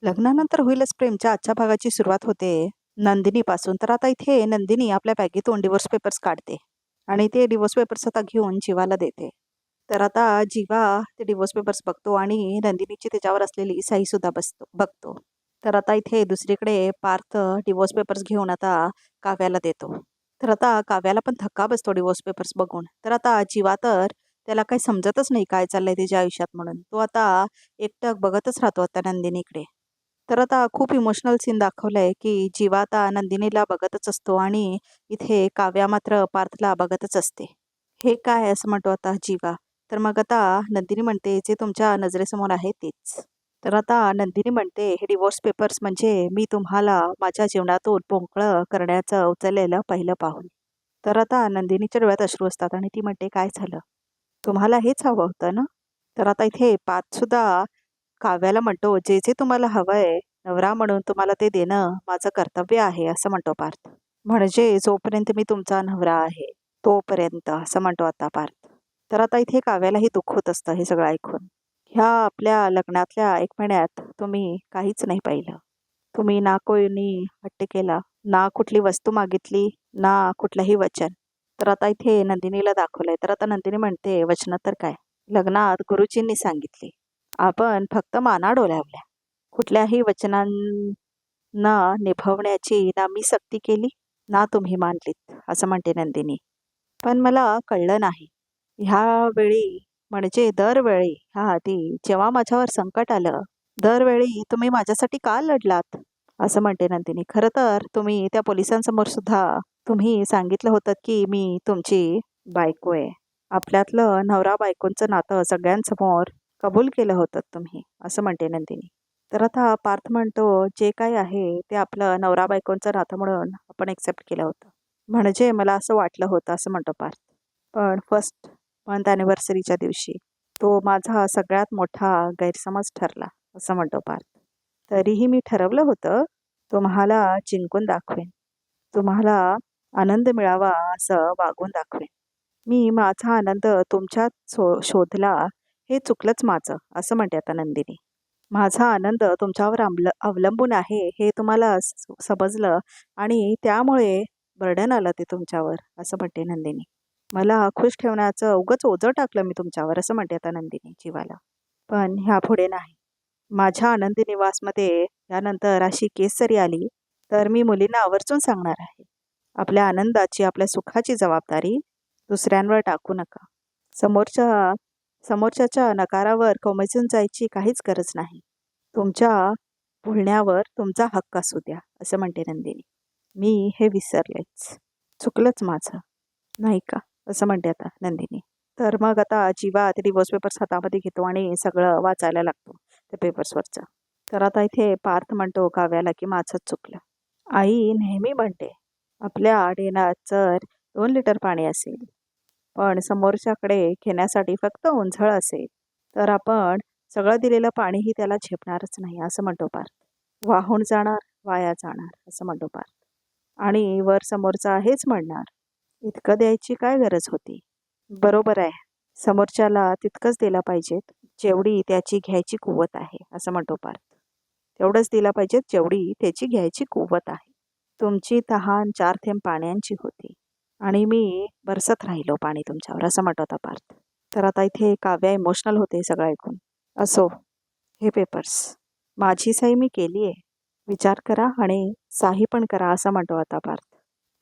लग्नानंतर होईलच प्रेमच्या आजच्या भागाची सुरुवात होते नंदिनीपासून. तर आता इथे नंदिनी आपल्या बॅगेतून डिवोर्स पेपर्स काढते आणि ते डिवोर्स पेपर्स आता घेऊन जीवाला देते. तर आता जीवा ते डिवोर्स पेपर्स बघतो आणि नंदिनीची त्याच्यावर असलेली सही सुद्धा बघतो. तर आता इथे दुसरीकडे पार्थ डिवोर्स पेपर्स घेऊन आता काव्याला देतो. तर आता काव्याला पण धक्का बसतो डिवोर्स पेपर्स बघून. तर आता जीवा तर त्याला काही समजतच नाही काय चाललंय त्याच्या आयुष्यात म्हणून. तो आता एकटक बघतच राहतो आता नंदिनीकडे. तर आता खूप इमोशनल सीन दाखवलंय की जीवा आता नंदिनीला बघतच असतो आणि इथे काव्या मात्र पार्थला बघतच असते. हे काय असं म्हणतो आता जीवा. तर मग आता नंदिनी म्हणते जे तुमच्या नजरेसमोर आहे तेच. तर आता नंदिनी म्हणते हे डिवोर्स पेपर्स म्हणजे मी तुम्हाला माझ्या जीवनातून मोकळं करण्याचं उचललेलं पहिलं पाऊल. तर आता नंदिनीच्या डोळ्यात अश्रू असतात आणि ती म्हणते काय झालं, तुम्हाला हेच हवं होतं ना. तर आता इथे पाच सुद्धा काव्याला म्हणतो जे जे तुम्हाला हवंय नवरा म्हणून तुम्हाला ते देणं माझं कर्तव्य आहे असं म्हणतो पार्थ. म्हणजे जोपर्यंत मी तुमचा नवरा आहे तोपर्यंत असं म्हणतो आता पार्थ. तर आता इथे काव्यालाही दुःख होत असतं हे सगळं ऐकून. ह्या आपल्या लग्नातल्या 1 महिन्यात तुम्ही काहीच नाही पाहिलं. तुम्ही ना कोणी हट्ट केला, ना कुठली वस्तू मागितली, ना कुठलंही वचन. तर आता इथे नंदिनीला दाखवलंय. तर आता नंदिनी म्हणते वचन तर काय, लग्नात गुरुजींनी सांगितले, आपण फक्त माना डोलावल्या. कुठल्याही वचनांना निभवण्याची ना मी सक्ती केली ना तुम्ही मानलीत असं म्हणते नंदिनी. पण मला कळलं नाही ह्या वेळी, म्हणजे दरवेळी ह्या आधी जेव्हा माझ्यावर संकट आलं दरवेळी तुम्ही माझ्यासाठी का लढलात असं म्हणते नंदिनी. खरं तर तुम्ही त्या पोलिसांसमोर सुद्धा तुम्ही सांगितलं होतं की मी तुमची बायको आहे. आपल्यातलं नवरा बायकोंचं नातं सगळ्यांसमोर कबूल केलं होतं तुम्ही असं म्हणते नंदिनी. तर आता पार्थ म्हणतो जे काय आहे ते आपलं नवरा बायकोंचं नातं म्हणून आपण एक्सेप्ट केलं होतं. म्हणजे मला असं वाटलं होतं असं म्हणतो पार्थ. पण फर्स्ट मंथ ॲनिव्हर्सरीच्या दिवशी तो माझा सगळ्यात मोठा गैरसमज ठरला असं म्हणतो पार्थ. तरीही मी ठरवलं होतं तुम्हाला जिंकून दाखवेन, तुम्हाला आनंद मिळावा असं वागून दाखवेन. मी माझा आनंद तुमच्यात शोधला हे चुकलंच माझं असं म्हणते आता नंदिनी. माझा आनंद तुमच्यावर अवलंबून आहे हे तुम्हाला समजलं आणि त्यामुळे बर्डन आलं ते तुमच्यावर असं म्हणते नंदिनी. मला खुश ठेवण्याचं उगच ओझं टाकलं मी तुमच्यावर असं म्हणते आता नंदिनी जीवाला. पण ह्यापुढे नाही. माझ्या आनंदी निवासमध्ये यानंतर अशी केस जरी आली तर मी मुलींना आवर्जून सांगणार आहे, आपल्या आनंदाची आपल्या सुखाची जबाबदारी दुसऱ्यांवर टाकू नका. समोरच्या समोरच्याच्या नकारावर कोमेजून जायची काहीच गरज नाही. तुमच्या बोलण्यावर तुमचा हक्क असू द्या असं म्हणते नंदिनी. मी हे विसरलेच, चुकलंच माझं नाही का असं म्हणते आता नंदिनी. तर मग आता जीवा ते डिवोर्स पेपर्स हातामध्ये घेतो आणि सगळं वाचायला लागतो त्या पेपर्सवरचं. तर आता इथे पार्थ म्हणतो काव्याला की माझंच चुकलं. आई नेहमी म्हणते आपल्या डेनात जर 2 लिटर पाणी असेल पण समोरच्याकडे घेण्यासाठी फक्त ओंझळ असेल तर आपण सगळं दिलेलं पाणीही त्याला झेपणारच नाही असं म्हणतो पार्थ. वाहून जाणार, वाया जाणार असं म्हणतो पार्थ. आणि वर समोरचा हेच म्हणणार, इतकं द्यायची काय गरज होती. बरोबर आहे, समोरच्याला तितकंच दिला पाहिजेत जेवढी त्याची घ्यायची कुवत आहे असं म्हणतो पार्थ. तेवढंच दिला पाहिजे जेवढी त्याची घ्यायची कुवत आहे. तुमची तहान 4 थेंब पाण्याची होती आणि मी बरसत राहिलो पाणी तुमच्यावर असं म्हणत होता पार्थ. तर आता इथे काव्या इमोशनल होते सगळं ऐकून. असो, हे पेपर्स माझी सही मी केली आहे, विचार करा आणि साही पण करा असं म्हणतो आता पार्थ.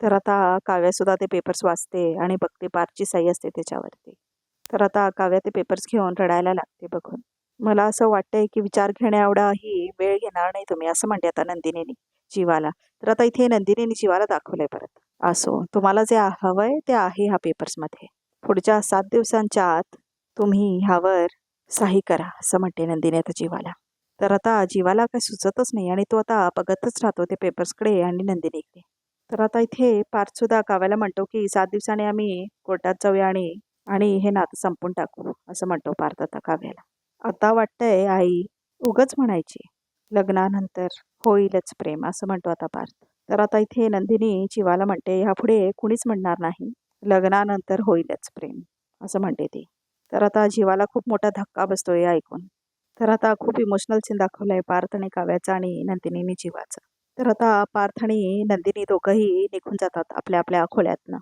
तर आता काव्यासुद्धा ते पेपर्स वाचते आणि बघते पार्थची सही असते त्याच्यावरती. तर आता काव्या ते पेपर्स घेऊन रडायला लागते बघून. मला असं वाटतंय की विचार घेण्याएवढाही वेळ घेणार नाही तुम्ही असं म्हणते आता नंदिनीने जीवाला. तर आता इथे नंदिनीने जीवाला दाखवलंय परत. असो, तुम्हाला जे हवंय ते आहे ह्या पेपर्समध्ये. पुढच्या 7 दिवसांच्या आत तुम्ही ह्यावर सही करा असं म्हणते नंदिनी आता जीवाला. तर आता जीवाला काही सुचतच नाही आणि तो आता बघतच राहतो ते पेपर्सकडे आणि नंदिनीकडे. तर आता इथे पार्थसुद्धा काव्याला म्हणतो की 7 दिवसांनी आम्ही कोर्टात जाऊया आणि आणि हे नातं संपून टाकू असं म्हणतो पार्थ आता काव्याला. आता वाटतंय आई उगच म्हणायची लग्नानंतर होईलच प्रेम असं म्हणतो आता पार्थ. तर आता इथे नंदिनी जीवाला म्हणते ह्यापुढे कुणीच म्हणणार नाही लग्नानंतर होईलच प्रेम असं म्हणते ती. तर आता जीवाला खूप मोठा धक्का बसतो हे ऐकून. तर आता खूप इमोशनल सीन दाखवलाय पार्थ आणि काव्याचा आणि नंदिनी जीवाचा. तर आता पार्थ आणि नंदिनी दोघंही निघून जातात आपल्या आपल्या खोल्यातनं.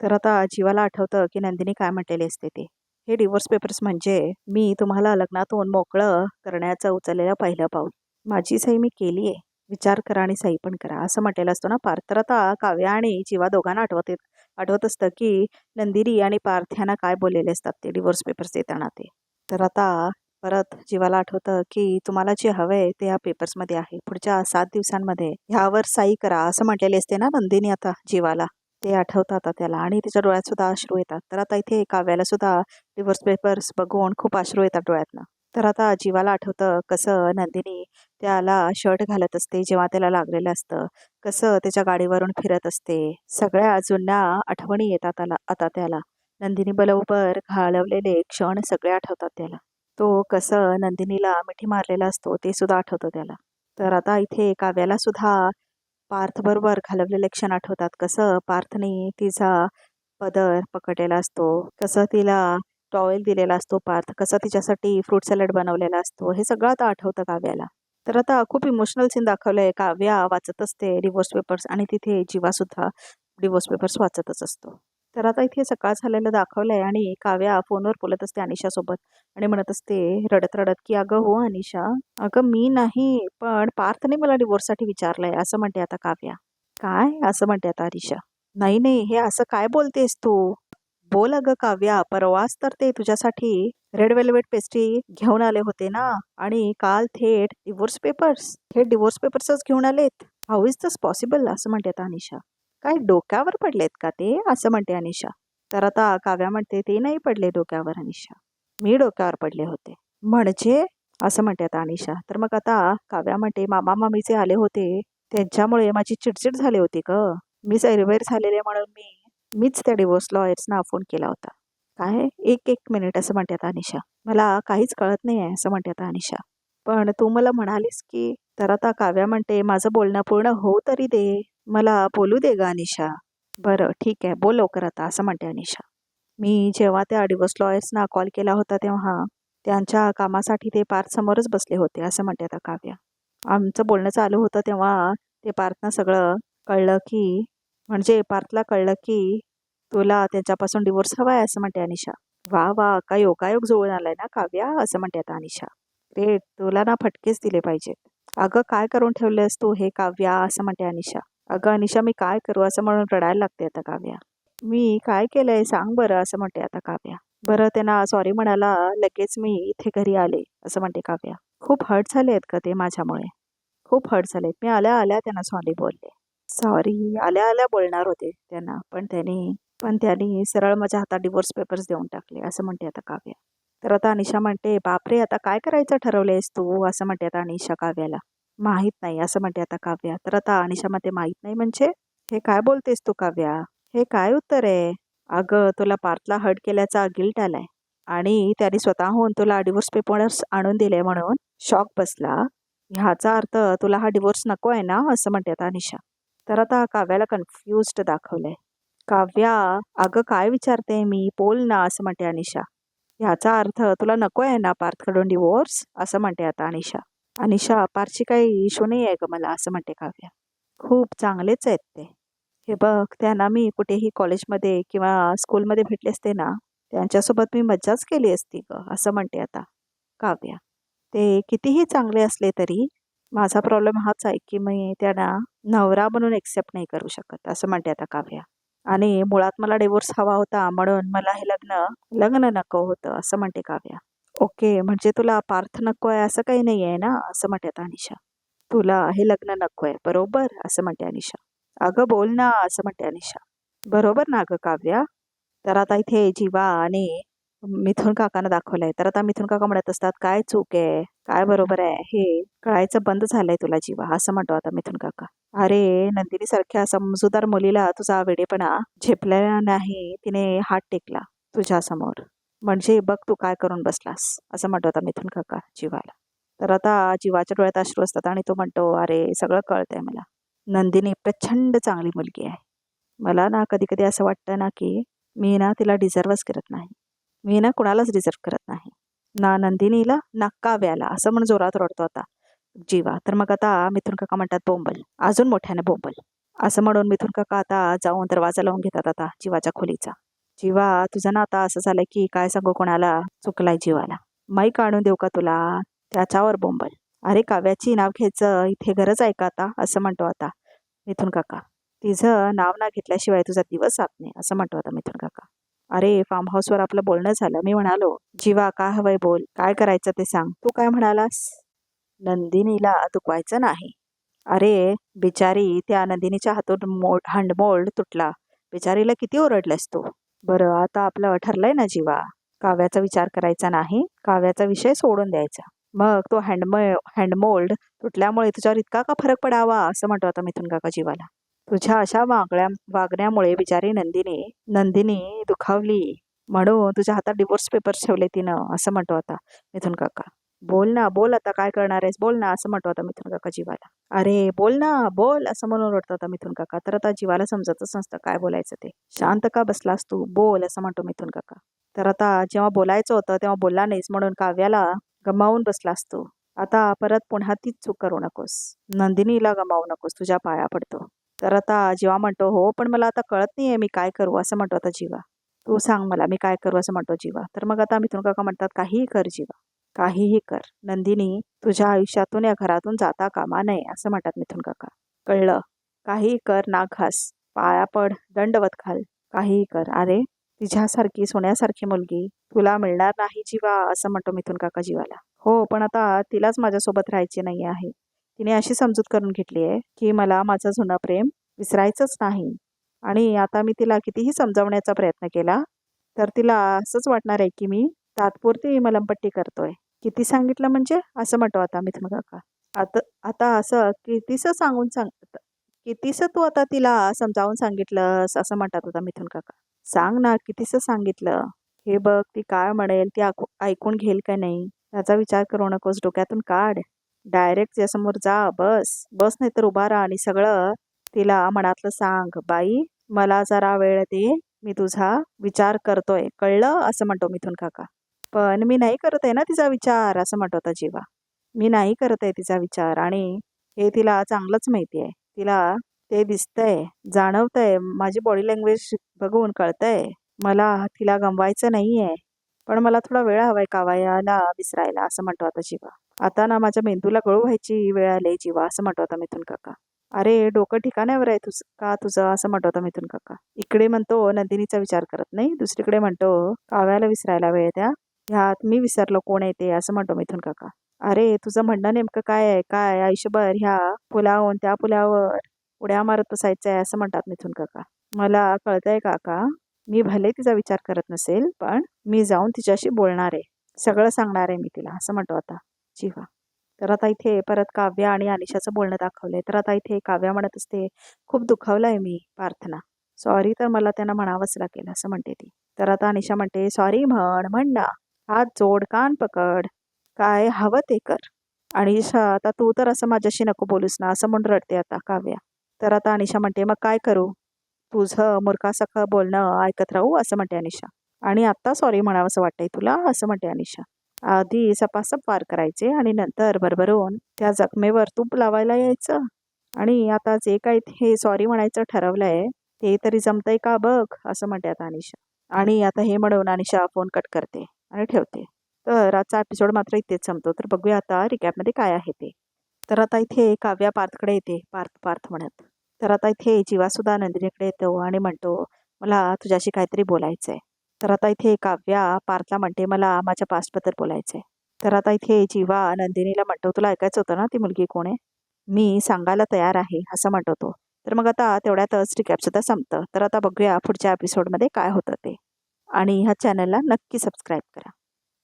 तर आता जीवाला आठवतं की नंदिनी काय म्हटलेली असते ते. हे डिव्होर्स पेपर्स म्हणजे मी तुम्हाला लग्नातून मोकळं करण्याचं उचललेलं पहिलं पाऊल. माझी सही मी केली आहे. विचार करा आणि सही पण करा असं म्हटलेलं असतं ना पार्थ. तर आता काव्या आणि जीवा दोघांना आठवत असतं की नंदिनी आणि पार्थ ह्यांना काय बोललेले असतात ते डिव्होर्स पेपर्स देताना ते. तर आता परत जीवाला आठवतं की तुम्हाला जे हवंय ते या पेपर्समध्ये आहे. पुढच्या 7 दिवसांमध्ये ह्यावर सही करा असं म्हटलेले असते ना नंदिनी आता जीवाला. ते आठवतं आता त्याला आणि तिच्या डोळ्यात सुद्धा अश्रू येतात. तर आता इथे काव्याला सुद्धा डिव्होर्स पेपर्स बघून खूप अश्रू येतात डोळ्यातनं. तर आता जीवाला आठवतं कसं नंदिनी त्याला शर्ट घालत असते जेव्हा त्याला लागलेलं असतं. कसं त्याच्या गाडीवरून फिरत असते. सगळ्या जुन्या आठवणी येतात आता त्याला. नंदिनी बरोबर घालवलेले क्षण सगळे आठवतात त्याला. तो कसं नंदिनीला मिठी मारलेला असतो ते सुद्धा आठवतं त्याला. तर आता इथे काव्याला सुद्धा पार्थबरोबर घालवलेले क्षण आठवतात. कसं पार्थने तिचा पदर पकडलेला असतो. कसं तिला टॉवेल दिलेला असतो पार्थ. कसं तिच्यासाठी फ्रूट सॅलड बनवलेला असतो. हे सगळं आता आठवतं काव्याला. तर आता खूप इमोशनल सीन दाखवलंय. काव्या वाचत असते डिव्होर्स पेपर्स आणि तिथे जीवासुद्धा डिव्होर्स पेपर्स वाचतच असतो. तर आता इथे सकाळ झालेलं दाखवलंय आणि काव्या फोनवर बोलत असते अनिशासोबत आणि म्हणत असते रडत-रडत की "अगं हो अनिशा, अगं मी नाही, पण पार्थने मला डिव्होर्ससाठी विचारलंय." असं म्हणते आता काव्या. "काय?" असं म्हणते आता अनिशा. "नाही, नाही, हे असं काय बोलतेस तू? बोल अगं काव्या, परवाच तर ते तुझ्यासाठी रेड वेल्वेट पेस्ट्री घेऊन आले होते ना आणि काल थेट डिव्होर्स पेपर्स? हे डिव्होर्स पेपर्सच घेऊन आलेत? How is this possible?" असं म्हणते आता अनिशा. "काय डोक्यावर पडलेत का ते?" असं म्हणते अनिशा. तर आता काव्या म्हणते, "ते नाही पडले डोक्यावर अनिशा. मी डोक्यावर पडले होते." "म्हणजे?" असं म्हणते आता अनिशा. तर मग आता काव्या म्हणते, "मामा-मामीचे आले होते, त्यांच्यामुळे माझी चिडचिड झाली होती गं. मी सैरवैर झालेले म्हणून मीच त्या डिव्होर्स लॉयर्सना फोन केला होता." "काय? एक मिनिट," असं म्हणते आता अनिशा. "मला काहीच कळत नाही आहे," असं म्हणते आता अनिशा. "पण तू मला म्हणालीस की." तर आता काव्या म्हणते, "माझं बोलणं पूर्ण होऊ तरी दे. मला बोलू दे गं अनिशा." "बरं ठीक आहे, बोल लवकर आता," असं म्हणते अनिशा. "मी जेव्हा त्या डिव्होर्स लॉयर्सना कॉल केला होता तेव्हा त्यांच्या कामासाठी ते पार्थसमोरच बसले होते," असं म्हणते आता काव्या. "आमचं बोलणं चालू होतं तेव्हा ते पार्थना सगळं कळलं की म्हणजे पार्थला कळलं की तुला त्याच्यापासून डिव्होर्स हवा आहे," असं म्हणते अनिशा. "वा वा, काय योगायोग जुळून आलाय ना काव्या," असं म्हणते आता अनिशा. "ग्रेट, तुला ना फटकेच दिले पाहिजेत." "अगं काय करून ठेवलेस तू हे काव्या," असं म्हणते अनिशा. "अगं अनिशा मी काय करू," असं म्हणून रडायला लागते आता काव्या. "मी काय केलंय सांग बरं," असं म्हणते आता काव्या. "बरं त्यांना सॉरी म्हणायला लगेच मी इथे घरी आले," असं म्हणते काव्या. "खूप हर्ट झाले आहेत का ते माझ्यामुळे? खूप हर्ट झालेत. मी आल्या आल्या त्यांना सॉरी बोलले. सॉरी आल्या आल्या बोलणार होते त्यांना, पण त्यांनी सरळ माझ्या हातात डिव्होर्स पेपर्स देऊन टाकले," असं म्हणते आता काव्या. तर आता अनिशा म्हणते, "बापरे, आता काय करायचं ठरवलंयस तू?" असं म्हणते आता अनिशा काव्याला. "माहीत नाही," असं म्हणते आता काव्या. तर आता अनिशा म्हणते, "माहीत नाही म्हणजे? हे काय बोलतेस तू काव्या? हे काय उत्तर आहे? अगं तुला पार्थला हर्ट केल्याचा गिल्ट आलाय आणि त्याने स्वतःहून तुला डिव्होर्स पेपर्स आणून दिले म्हणून शॉक बसला. ह्याचा अर्थ तुला हा डिव्होर्स नको आहे ना?" असं म्हणते आता अनिशा. तर आता काव्याला कन्फ्युज्ड दाखवलंय. "काव्या, अगं काय विचारते मी? बोल ना," असं म्हणते अनिशा. "ह्याचा अर्थ तुला नको आहे ना पार्थकडून डिव्होर्स?" असं म्हणते आता अनिशा. "अनिशा, पार्थची काही इश्यू नाही आहे ग मला," असं म्हणते काव्या. "खूप चांगलेच आहेत ते. हे बघ, त्यांना मी कुठेही कॉलेजमध्ये किंवा स्कूलमध्ये भेटले असते ना, त्यांच्यासोबत मी मज्जाच केली असती ग," असं म्हणते आता काव्या. "ते कितीही चांगले असले तरी माझा प्रॉब्लेम हाच आहे की मी त्यांना नवरा म्हणून एक्सेप्ट नाही करू शकत," असं म्हणते आता काव्या. "आणि मुळात मला डिव्होर्स हवा होता म्हणून मला हे लग्न लग्न नको होतं," असं म्हणते काव्या. "ओके, म्हणजे तुला पार्थ नको आहे असं काही नाही आहे ना?" असं म्हणते आता अनिशा. "तुला हे लग्न नको आहे, बरोबर?" असं म्हणते अनिशा. "अगं बोल ना," असं म्हणते अनिशा. "बरोबर ना गं काव्या?" तर आता इथे जीवा आणि मिथुन काकांना दाखवलंय. तर आता मिथुन काका म्हणत असतात, "काय चूक आहे? काय बरोबर आहे? हे कळायचं बंद झालंय तुला जीवा," असं म्हणतो आता मिथुन काका. "अरे नंदिनीसारख्या समजूतदार मुलीला तुझा वेडेपणा झेपलेला नाही. तिने हात टेकला तुझ्यासमोर. म्हणजे बघ तू काय करून बसलास," असं म्हणतो आता मिथुन काका जीवाला. तर आता जीवाच्या डोळ्यात अश्रू असतात आणि तो म्हणतो, "अरे सगळं कळतंय मला. नंदिनी प्रचंड चांगली मुलगी आहे. मला ना कधी-कधी असं वाटतं ना की मी ना तिला डिझर्वच करत नाही. मी ना कुणालाच डिझर्व करत नाही. ना नंदिनीला ना काव्याला असं म्हणून जोरात रडतो आता जीवा. तर मग आता मिथुन काका म्हणतात बोंबल, अजून मोठ्याने बोंबल. असं म्हणून मिथुन काका आता जाऊन दरवाजा लावून घेतात आता जीवाच्या खोलीचा. जीवा तुझं ना आता असं झालंय की काय सांगू कोणाला, चुकलाय जीवाला. माईक आणून देऊ का तुला, त्याच्यावर बोंबल. अरे काव्याची नाव घ्यायचं इथे गरज आहे का आता, असं म्हणतो आता मिथुन काका. तिचं नाव ना घेतल्याशिवाय तुझा दिवस जात नाही, असं म्हणतो आता मिथुन काका. अरे फार्म हाऊसवर आपलं बोलणं झालं, मी म्हणालो जीवा काय हवंय बोल, काय करायचं ते सांग. तू काय म्हणालास, नंदिनीला दुखवायचं नाही. अरे बिचारी, त्या नंदिनीच्या हातून हँडमोल्ड तुटला, बिचारीला किती ओरडलेस तू. बरं आता आपलं ठरलंय ना जीवा, काव्याचा विचार करायचा नाही, काव्याचा विषय सोडून द्यायचा. मग तो हँडमोल्ड तुटल्यामुळे तुझ्यावर इतका का फरक पडावा, असं म्हणतो आता मिथुन काका जीवाला. तुझ्या अशा वागण्यामुळे बिचारी नंदिनी दुखावली, म्हणून तुझ्या हातात डिवोर्स पेपर्स ठेवले तिनं, असं म्हणतो आता मिथुन काका. बोल ना बोल, आता काय करणार आहेस, बोल ना, असं म्हणतो आता मिथुन काका जीवाला. अरे बोल ना बोल, असं म्हणून रडतो आता मिथुन काका. तर आता जीवाला समजतच नसतं काय बोलायचं ते. शांत का बसलास तू, बोल, असं म्हणतो मिथुन काका. तर आता जेव्हा बोलायचं होतं तेव्हा बोलला नाहीस म्हणून काव्याला गमावून बसलास तू. आता परत पुन्हा तीच चूक करू नकोस, नंदिनीला गमावू नकोस, तुझ्या पाया पडतो. तर आता जीवा म्हणतो हो पण मला आता कळत नाहीये मी काय करू, असं म्हणतो आता जीवा. तू सांग मला मी काय करू, असं म्हणतो जीवा. तर मग आता मिथुन काका म्हणतात काहीही कर जीवा, काहीही कर. नंदिनी तुझ्या आयुष्यातून या घरातून जाता कामा नये, असं म्हणतात मिथुन काका. कळलं, काहीही कर, नाक घास, पाया पड, दंडवत घाल, काहीही कर. अरे तिच्यासारखी सोन्यासारखी मुलगी तुला मिळणार नाही जीवा, असं म्हणतो मिथुन काका जीवाला. हो पण आता तिलाच माझ्यासोबत राहायचे नाही आहे, तिने अशी समजूत करून घेतली आहे की मला माझं जुनं प्रेम विसरायचंच नाही. आणि आता मी तिला कितीही समजावण्याचा प्रयत्न केला तर तिला असंच वाटणार आहे की मी तात्पुरती मलमपट्टी करतोय. किती सांगितलं म्हणजे, असं म्हणतो आता मिथुन काका. आता आता असं कितीसं तू आता तिला समजावून सांगितलंस, असं म्हणतात आता मिथुन काका. सांग ना कितीसं सांगितलं. हे बघ ती काय म्हणेल, ती ऐकून घेईल का नाही त्याचा विचार करू नकोस, डोक्यातून काढ. डायरेक्ट तिच्यासमोर जा, बस बस, नाही तर उभा राहा आणि सगळं तिला मनातलं सांग. बाई मला जरा वेळ दे, मी तुझा विचार करतोय, कळलं, असं म्हणतो मिथुन काका. पण मी नाही करत आहे ना तिचा विचार, असं म्हणतो आता जीवा. मी नाही करत आहे तिचा विचार आणि हे तिला चांगलंच माहिती आहे. तिला ते दिसतंय, जाणवतंय, माझी बॉडी लँग्वेज बघून कळतंय मला तिला गमवायचं नाही आहे. पण मला थोडा वेळ हवाय काव्याला विसरायला, असं म्हणतो आता जीवा. आता ना माझ्या मेंदूला गळू व्हायची वेळ आली जीवा, असं म्हणतो आता मिथुन काका. अरे डोकं ठिकाण्यावर आहे तुझं, असं म्हणतो आता मिथुन काका. इकडे म्हणतो नंदिनीचा विचार करत नाही, दुसरीकडे म्हणतो काव्याला विसरायला वेळ द्या, ह्यात मी विसरलो कोण आहे ते, असं म्हणतो मिथुन काका. अरे तुझं म्हणणं नेमकं काय आहे, काय आयुष्यभर ह्या पुलावून त्या पुलावर उड्या मारत बसायचं आहे, असं म्हणतात मिथुन काका. मला कळतंय काका, मी भले तिचा विचार करत नसेल पण मी जाऊन तिच्याशी बोलणार आहे, सगळं सांगणार आहे मी तिला, असं म्हणतो आता जीवा. तर आता इथे परत काव्य आणि अनिशाचं बोलणं दाखवलंय. तर आता इथे काव्य म्हणत असते खूप दुखावलंय मी प्रार्थना, सॉरी, तर मला त्यांना म्हणावंच लागेल, असं म्हणते ती. तर आता अनिशा म्हणते सॉरी म्हण ना, हात जोड, कान पकड, काय हवं ते कर. अनिशा आता तू तर असं माझ्याशी नको बोलूस ना, असं म्हणून रडते आता काव्या. तर आता अनिशा म्हणते मग काय करू, तुझं मूर्खासारखं बोलणं ऐकत राहू, असं म्हणते अनिशा. आणि आत्ता सॉरी म्हणावंसं वाटतंय तुला, असं म्हणते अनिशा. आधी सपासप वार करायचे आणि नंतर भरभरून त्या जखमेवर तूप लावायला यायचं. आणि आता जे काही हे सॉरी म्हणायचं ठरवलंय ते तरी जमतंय का बघ, असं म्हणते आता अनिशा. आणि आता हे म्हणून अनिशा फोन कट करते आणि ठेवते. तर आजचा एपिसोड मात्र इथेच संपतो. तर बघूया आता रिकॅपमध्ये काय आहे ते. तर आता इथे काव्या पार्थकडे येते, पार्थ पार्थ म्हणत. तर आता इथे जीवासुद्धा नंदिनीकडे येतो आणि म्हणतो मला तुझ्याशी काहीतरी बोलायचं आहे. तर आता इथे काव्या पार्थला म्हणते मला माझ्या पास्टबद्दल बोलायचं आहे. तर आता इथे जीवा नंदिनीला म्हणतो तुला ऐकायचं होतं ना ती मुलगी कोण आहे, मी सांगायला तयार आहे, असं म्हणतो तो. तर मग आता तेवढ्यातच रिकॅपसुद्धा संपतं. तर आता बघूया पुढच्या एपिसोडमध्ये काय होतं ते. आणि ह्या चॅनलला नक्की सबस्क्राईब करा.